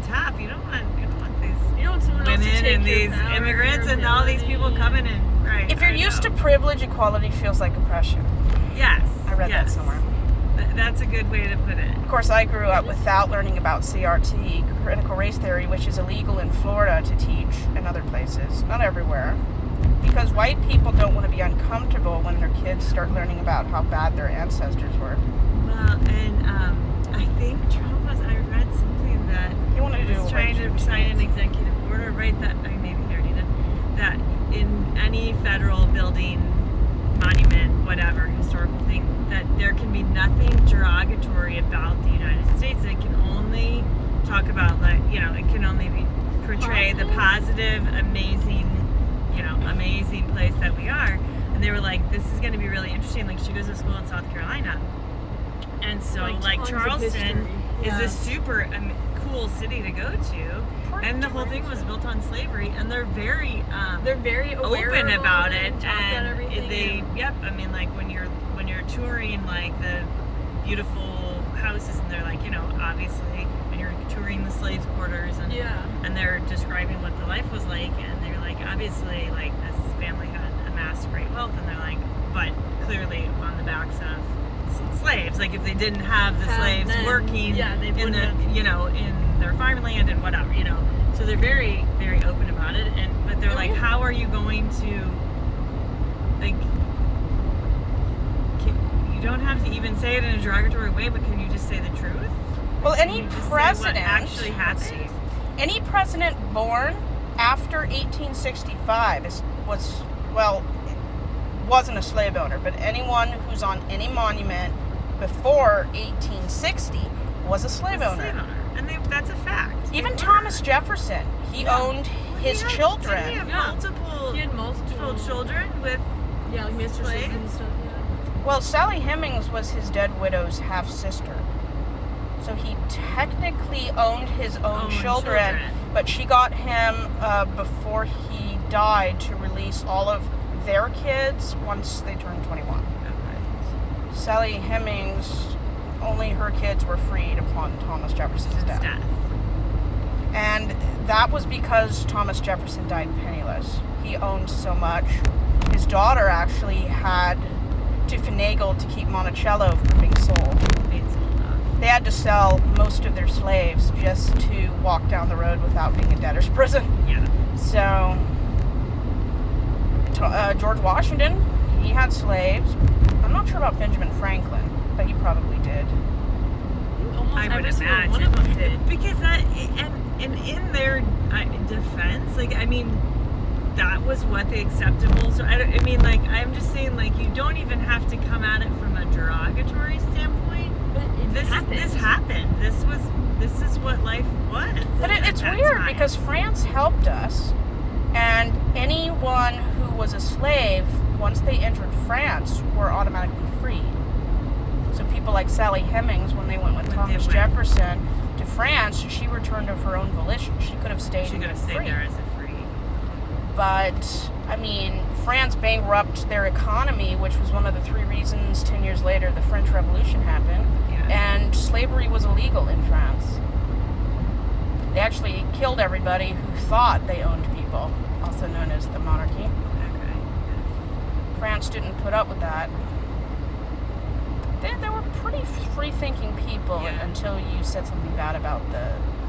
on top. You don't want these You don't want someone else to women take and your these power, immigrants your and all these people ability. coming in. Right. If you're I used know. to privilege, equality feels like oppression. Yes. I read that yes. somewhere. That's a good way to put it. Of course, I grew up without learning about CRT, critical race theory, which is illegal in Florida to teach and other places, not everywhere. Because white people don't want to be uncomfortable when their kids start learning about how bad their ancestors were. Well, and I think Trump I read something that He wanted to do was trying to sign an executive order, right? That maybe he already did. That in any federal building, monument, whatever, historical thing, that there can be nothing derogatory about the United States. It can only talk about, like, it can only portray the positive, amazing place that we are. And they were like, this is going to be really interesting. Like, she goes to school in South Carolina. And so, like Charleston is this super cool city to go to. And the whole thing was built on slavery, and they're very aware open about it, talk about everything. I mean, like when you're touring like the beautiful houses, and they're like, obviously when you're touring the slaves' quarters, and they're describing what the life was like, and they're like, obviously, like, this family had amassed great wealth, and they're like, but clearly on the backs of slaves, like if they didn't have the slaves working in their farmland and whatever, so they're very, very open about it, but they're like, how are you going to, like, you don't have to even say it in a derogatory way, but can you just say the truth? Well, any president actually happened. Any president born after 1865 wasn't a slave owner, but anyone who's on any monument before 1860 was a slave owner. And that's a fact. Even Thomas Jefferson, he owned his children. He had multiple children with like mistresses slaves and stuff. Well, Sally Hemings was his dead widow's half-sister. So he technically owned his own children, but she got him before he died to release all of their kids once they turned 21. Okay. Sally Hemings, only her kids were freed upon Thomas Jefferson's death. And that was because Thomas Jefferson died penniless. He owned so much. His daughter actually had to finagle to keep Monticello from being sold. They had to sell most of their slaves just to walk down the road without being in debtor's prison. Yeah. So, George Washington, he had slaves. I'm not sure about Benjamin Franklin, but he probably did. I would imagine one of them did. Because that, and in their defense, like, I mean, that was what the acceptable. So I'm just saying, like, you don't even have to come at it from a derogatory standpoint. But This happened. This is what life was. But it's weird because France helped us, and anyone who was a slave, once they entered France, were automatically freed. So people like Sally Hemings, when they went with Thomas Jefferson to France, she returned of her own volition. She could have stayed. She could have stayed there as a free. But I mean, France bankrupted their economy, which was one of the 3 reasons 10 years later the French Revolution happened. And slavery was illegal in France. They actually killed everybody who thought they owned people, also known as the monarchy. Okay. France didn't put up with that. They were pretty free-thinking people until you said something bad about the